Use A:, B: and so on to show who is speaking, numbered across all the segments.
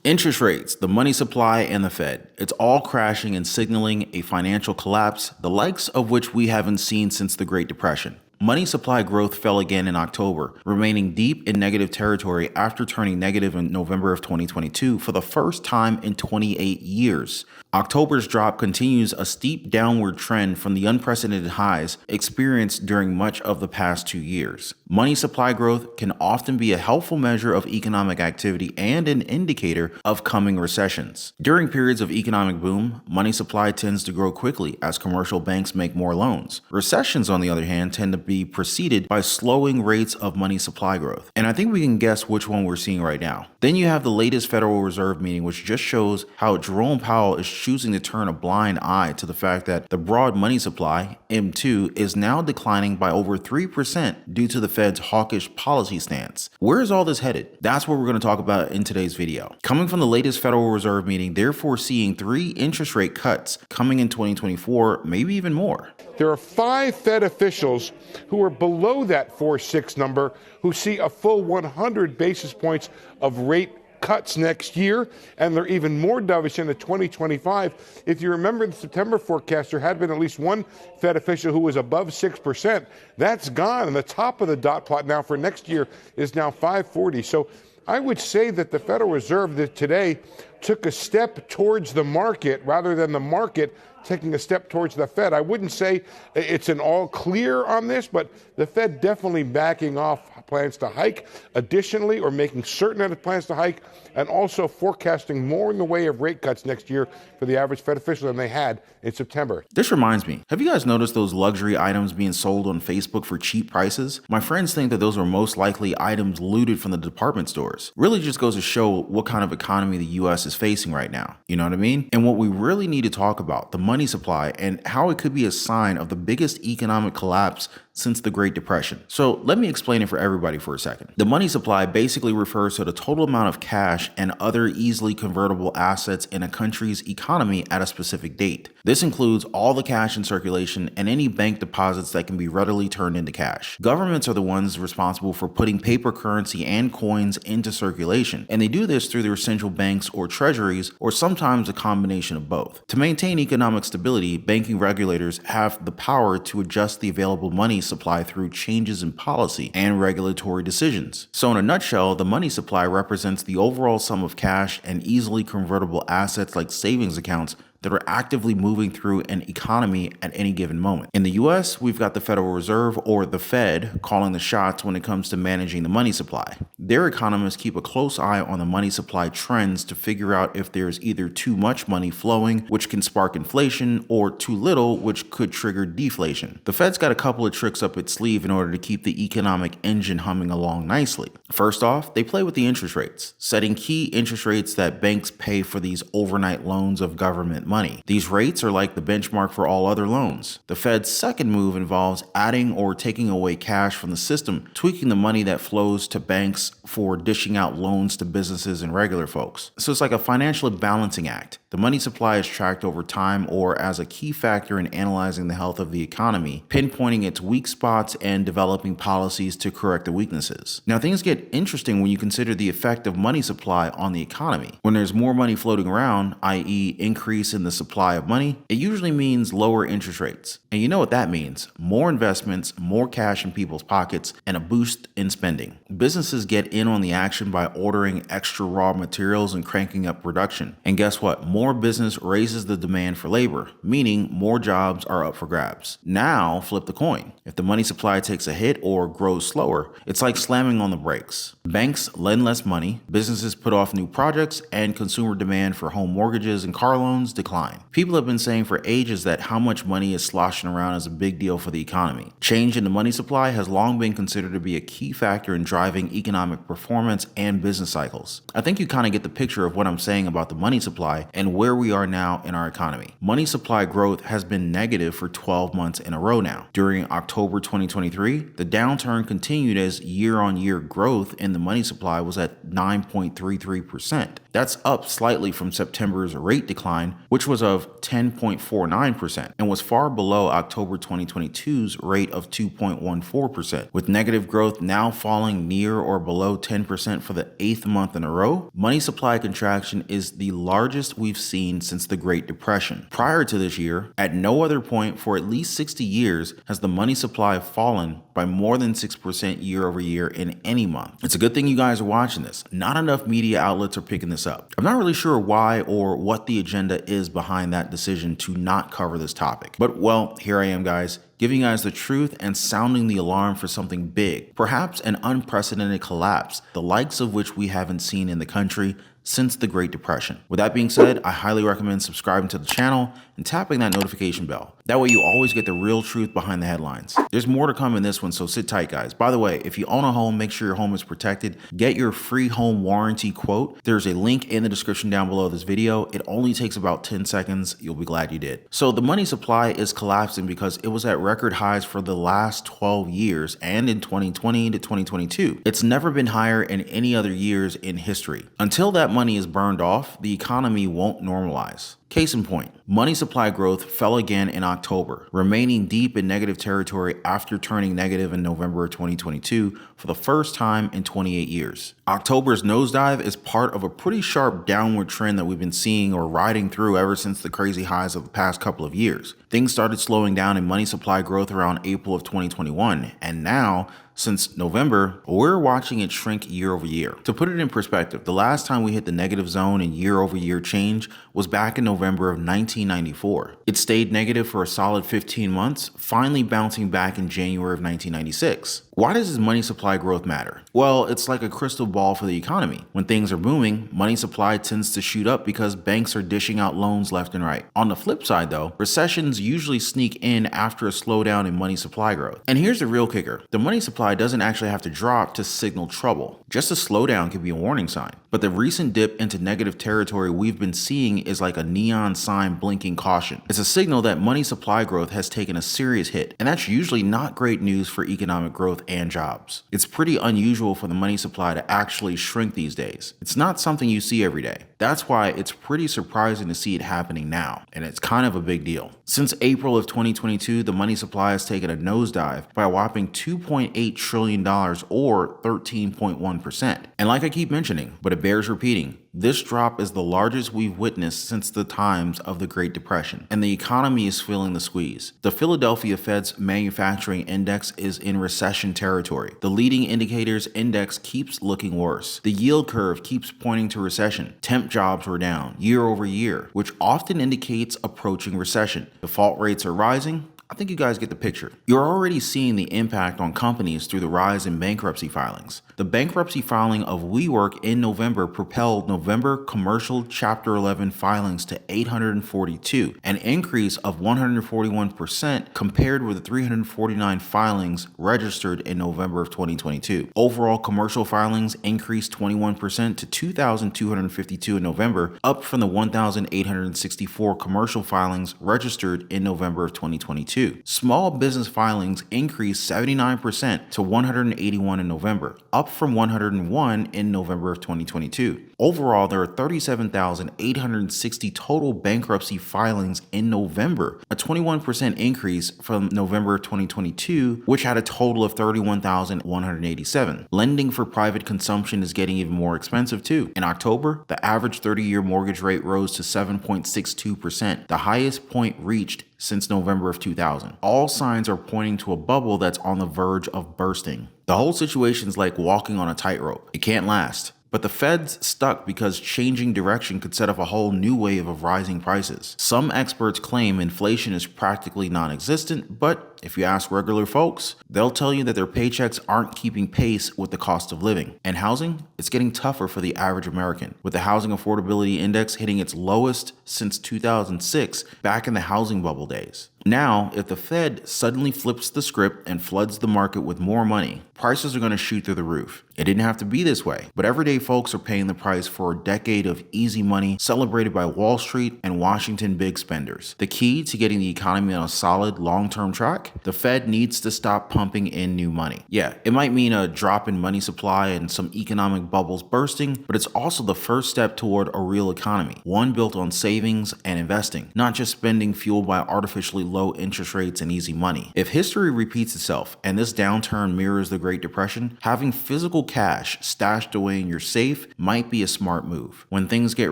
A: Interest rates, the money supply, and the Fed. It's all crashing and signaling a financial collapse, the likes of which we haven't seen since the Great Depression. Money supply growth fell again in October, remaining deep in negative territory after turning negative in November of 2022 for the first time in 28 years. October's drop continues a steep downward trend from the unprecedented highs experienced during much of the past 2 years. Money supply growth can often be a helpful measure of economic activity and an indicator of coming recessions. During periods of economic boom, money supply tends to grow quickly as commercial banks make more loans. Recessions, on the other hand, tend to be preceded by slowing rates of money supply growth. And I think we can guess which one we're seeing right now. Then you have the latest Federal Reserve meeting, which just shows how Jerome Powell is choosing to turn a blind eye to the fact that the broad money supply, M2, is now declining by over 3% due to the Fed's hawkish policy stance. Where is all this headed? That's what we're going to talk about in today's video. Coming from the latest Federal Reserve meeting, they're foreseeing 3 interest rate cuts coming in 2024, maybe even more.
B: There are 5 Fed officials who are below that 4.6 number who see a full 100 basis points of rate cuts next year, and they're even more dovish into 2025. If you remember, the September forecast, there had been at least one Fed official who was above 6%. That's gone, and the top of the dot plot now for next year is now 540. So I would say that the Federal Reserve today took a step towards the market rather than the market taking a step towards the Fed. I wouldn't say it's an all clear on this, but the Fed definitely backing off plans to hike additionally, or making certain that it plans to hike, and also forecasting more in the way of rate cuts next year for the average Fed official than they had in September.
A: This reminds me, have you guys noticed those luxury items being sold on Facebook for cheap prices? My friends think that those are most likely items looted from the department stores. Really just goes to show what kind of economy the US is facing right now. You know what I mean? And what we really need to talk about, the money supply and how it could be a sign of the biggest economic collapse since the Great Depression. So let me explain it for everybody for a second. The money supply basically refers to the total amount of cash and other easily convertible assets in a country's economy at a specific date. This includes all the cash in circulation and any bank deposits that can be readily turned into cash. Governments are the ones responsible for putting paper currency and coins into circulation, and they do this through their central banks or treasuries, or sometimes a combination of both. To maintain economic stability, banking regulators have the power to adjust the available money supply through changes in policy and regulatory decisions. So in a nutshell, the money supply represents the overall sum of cash and easily convertible assets like savings accounts that are actively moving through an economy at any given moment. In the US, we've got the Federal Reserve, or the Fed, calling the shots when it comes to managing the money supply. Their economists keep a close eye on the money supply trends to figure out if there's either too much money flowing, which can spark inflation, or too little, which could trigger deflation. The Fed's got a couple of tricks up its sleeve in order to keep the economic engine humming along nicely. First off, they play with the interest rates, setting key interest rates that banks pay for these overnight loans of government money. These rates are like the benchmark for all other loans. The Fed's second move involves adding or taking away cash from the system, tweaking the money that flows to banks for dishing out loans to businesses and regular folks. So it's like a financial balancing act. The money supply is tracked over time or as a key factor in analyzing the health of the economy, pinpointing its weak spots and developing policies to correct the weaknesses. Now, things get interesting when you consider the effect of money supply on the economy. When there's more money floating around, i.e. increase in the supply of money, it usually means lower interest rates. And you know what that means: more investments, more cash in people's pockets, and a boost in spending. Businesses get in on the action by ordering extra raw materials and cranking up production. And guess what? More business raises the demand for labor, meaning more jobs are up for grabs. Now, flip the coin. If the money supply takes a hit or grows slower, it's like slamming on the brakes. Banks lend less money, businesses put off new projects, and consumer demand for home mortgages and car loans decline. People have been saying for ages that how much money is sloshing around is a big deal for the economy. Change in the money supply has long been considered to be a key factor in driving economic performance and business cycles. I think you kind of get the picture of what I'm saying about the money supply and where we are now in our economy. Money supply growth has been negative for 12 months in a row now. During October 2023, the downturn continued as year-on-year growth in the money supply was at 9.33%. That's up slightly from September's rate decline, which which was of 10.49% and was far below October 2022's rate of 2.14%. With negative growth now falling near or below 10% for the 8th month in a row, money supply contraction is the largest we've seen since the Great Depression. Prior to this year, at no other point for at least 60 years has the money supply fallen by more than 6% year over year in any month. It's a good thing you guys are watching this. Not enough media outlets are picking this up. I'm not really sure why or what the agenda is behind that decision to not cover this topic. But well, here I am, guys, giving you guys the truth and sounding the alarm for something big, perhaps an unprecedented collapse, the likes of which we haven't seen in the country since the Great Depression. With that being said, I highly recommend subscribing to the channel and tapping that notification bell. That way you always get the real truth behind the headlines. There's more to come in this one, so sit tight, guys. By the way, if you own a home, make sure your home is protected. Get your free home warranty quote. There's a link in the description down below this video. It only takes about 10 seconds. You'll be glad you did. So the money supply is collapsing because it was at record highs for the last 12 years and in 2020 to 2022. It's never been higher in any other years in history. Until that money is burned off, the economy won't normalize. Case in point, money supply growth fell again in October, remaining deep in negative territory after turning negative in November of 2022 for the first time in 28 years. October's nosedive is part of a pretty sharp downward trend that we've been seeing or riding through ever since the crazy highs of the past couple of years. Things started slowing down in money supply growth around April of 2021, and now, since November, we're watching it shrink year over year. To put it in perspective, the last time we hit the negative zone in year over year change was back in November of 1994. It stayed negative for a solid 15 months, finally bouncing back in January of 1996. Why does this money supply growth matter? Well, it's like a crystal ball for the economy. When things are booming, money supply tends to shoot up because banks are dishing out loans left and right. On the flip side though, recessions usually sneak in after a slowdown in money supply growth. And here's the real kicker. The money supply doesn't actually have to drop to signal trouble. Just a slowdown can be a warning sign. But the recent dip into negative territory we've been seeing is like a neon sign blinking caution. It's a signal that money supply growth has taken a serious hit, and that's usually not great news for economic growth and jobs. It's pretty unusual for the money supply to actually shrink these days. It's not something you see every day. That's why it's pretty surprising to see it happening now, and it's kind of a big deal. Since April of 2022, the money supply has taken a nosedive by a whopping $2.8 trillion or 13.1%. And like I keep mentioning, but it bears repeating, this drop is the largest we've witnessed since the times of the Great Depression, and the economy is feeling the squeeze. The Philadelphia Fed's manufacturing index is in recession territory. The leading indicators index keeps looking worse. The yield curve keeps pointing to recession. Temp jobs were down year over year, which often indicates approaching recession. Default rates are rising. I think you guys get the picture. You're already seeing the impact on companies through the rise in bankruptcy filings. The bankruptcy filing of WeWork in November propelled November commercial Chapter 11 filings to 842, an increase of 141% compared with the 349 filings registered in November of 2022. Overall commercial filings increased 21% to 2,252 in November, up from the 1,864 commercial filings registered in November of 2022. Small business filings increased 79% to 181 in November, up from 101 in November of 2022. Overall, there are 37,860 total bankruptcy filings in November, a 21% increase from November of 2022, which had a total of 31,187. Lending for private consumption is getting even more expensive too. In October, the average 30-year mortgage rate rose to 7.62%, the highest point reached since November of 2000. All signs are pointing to a bubble that's on the verge of bursting. The whole situation's like walking on a tightrope. It can't last. But the Fed's stuck because changing direction could set up a whole new wave of rising prices. Some experts claim inflation is practically non-existent, but if you ask regular folks, they'll tell you that their paychecks aren't keeping pace with the cost of living. And housing, it's getting tougher for the average American, with the Housing Affordability Index hitting its lowest since 2006, back in the housing bubble days. Now, if the Fed suddenly flips the script and floods the market with more money, prices are going to shoot through the roof. It didn't have to be this way, but everyday folks are paying the price for a decade of easy money celebrated by Wall Street and Washington big spenders. The key to getting the economy on a solid long-term track? The Fed needs to stop pumping in new money. Yeah, it might mean a drop in money supply and some economic bubbles bursting, but it's also the first step toward a real economy, one built on savings and investing, not just spending fueled by artificially low interest rates and easy money. If history repeats itself and this downturn mirrors the Great Depression, having physical cash stashed away in your safe might be a smart move. When things get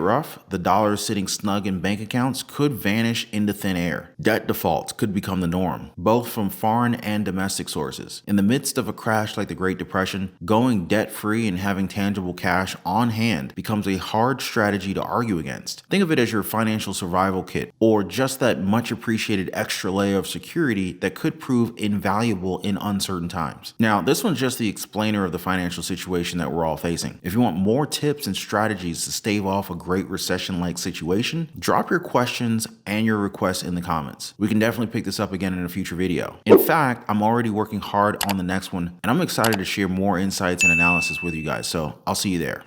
A: rough, the dollars sitting snug in bank accounts could vanish into thin air. Debt defaults could become the norm, both from foreign and domestic sources. In the midst of a crash like the Great Depression, going debt-free and having tangible cash on hand becomes a hard strategy to argue against. Think of it as your financial survival kit, or just that much appreciated extra layer of security that could prove invaluable in uncertain times. Now, this one's just the explainer of the financial situation that we're all facing. If you want more tips and strategies to stave off a great recession-like situation, drop your questions and your requests in the comments. We can definitely pick this up again in a future video. In fact, I'm already working hard on the next one, and I'm excited to share more insights and analysis with you guys, so I'll see you there.